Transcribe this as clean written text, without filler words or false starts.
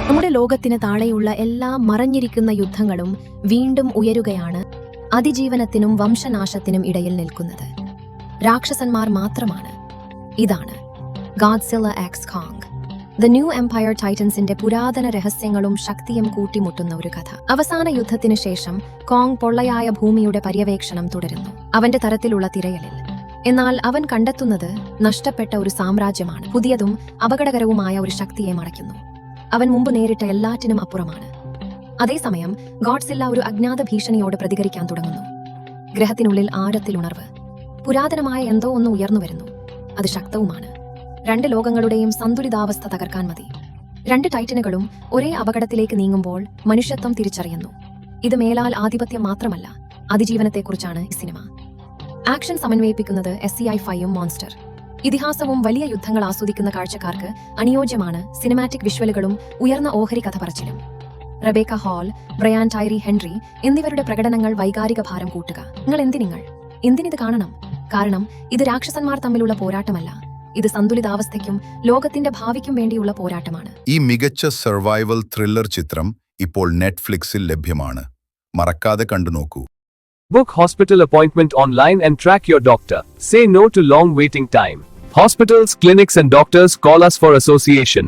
നമ്മുടെ ലോകത്തിന് താഴെയുള്ള എല്ലാ മറഞ്ഞിരിക്കുന്ന യുദ്ധങ്ങളും വീണ്ടും ഉയരുകയാണ്, അതിജീവനത്തിനും വംശനാശത്തിനും ഇടയിൽ നിൽക്കുന്നത് രാക്ഷസന്മാർ മാത്രമാണ്. ഇതാണ് Godzilla x Kong, the new empire ടൈറ്റൻസിന്റെ പുരാതന രഹസ്യങ്ങളും ശക്തിയും കൂട്ടിമുട്ടുന്ന ഒരു കഥ. അവസാന യുദ്ധത്തിനു ശേഷം കോങ് പൊള്ളയായ ഭൂമിയുടെ പര്യവേക്ഷണം തുടരുന്നു, അവന്റെ തരത്തിലുള്ള തിരയലിൽ. എന്നാൽ അവൻ കണ്ടെത്തുന്നത് നഷ്ടപ്പെട്ട ഒരു സാമ്രാജ്യമാണ്, പുതിയതും അപകടകരവുമായ ഒരു ശക്തിയെ മറയ്ക്കുന്നു. അവൻ മുമ്പ് നേരിട്ട എല്ലാറ്റിനും അപ്പുറമാണ്. അതേസമയം ഗോഡ്സില്ല ഒരു അജ്ഞാത ഭീഷണിയോട് പ്രതികരിക്കാൻ തുടങ്ങുന്നു. ഗ്രഹത്തിനുള്ളിൽ ആഴത്തിൽ ഉണർവ്, പുരാതനമായ എന്തോ ഒന്ന് ഉയർന്നു വരുന്നു. അത് ശക്തവുമാണ്. രണ്ട് ലോകങ്ങളുടെയും സന്തുലിതാവസ്ഥ തകർക്കാൻ മതി. രണ്ട് ടൈറ്റനുകളും ഒരേ അപകടത്തിലേക്ക് നീങ്ങുമ്പോൾ മനുഷ്യത്വം തിരിച്ചറിയുന്നു. ഇത് മേലാൽ ആധിപത്യം മാത്രമല്ല, അതിജീവനത്തെക്കുറിച്ചാണ് ഈ സിനിമ. ആക്ഷൻ സമന്വയിപ്പിക്കുന്നത് SCI-5 മോൺസ്റ്റർ. ഇതിഹാസവും വലിയ യുദ്ധങ്ങൾ ആസ്വദിക്കുന്ന കാഴ്ചക്കാർക്ക് അനുയോജ്യമാണ് സിനിമാറ്റിക് വിഷ്വലുകളും ഉയർന്ന ഓഹരി കഥ പറച്ചിലും. റബേക്ക ഹാൾ, ബ്രയാൻ ടൈറി ഹെൻറി എന്നിവരുടെ പ്രകടനങ്ങൾ വൈകാരിക ഭാരം കൂട്ടുക. എന്തിനിത് കാണണം? കാരണം ഇത് രാക്ഷസന്മാർ തമ്മിലുള്ള പോരാട്ടമല്ല, ഇത് സന്തുലിതാവസ്ഥയ്ക്കും ലോകത്തിന്റെ ഭാവിക്കും വേണ്ടിയുള്ള പോരാട്ടമാണ്. ഈ മികച്ച സർവൈവൽ ത്രില്ലർ ചിത്രം ഇപ്പോൾ നെറ്റ്ഫ്ലിക്സിൽ ലഭ്യമാണ്. മറക്കാതെ കണ്ടുനോക്കൂ. Book hospital appointment online and track your doctor. Say no to long waiting time. Hospitals, clinics and doctors call us for association.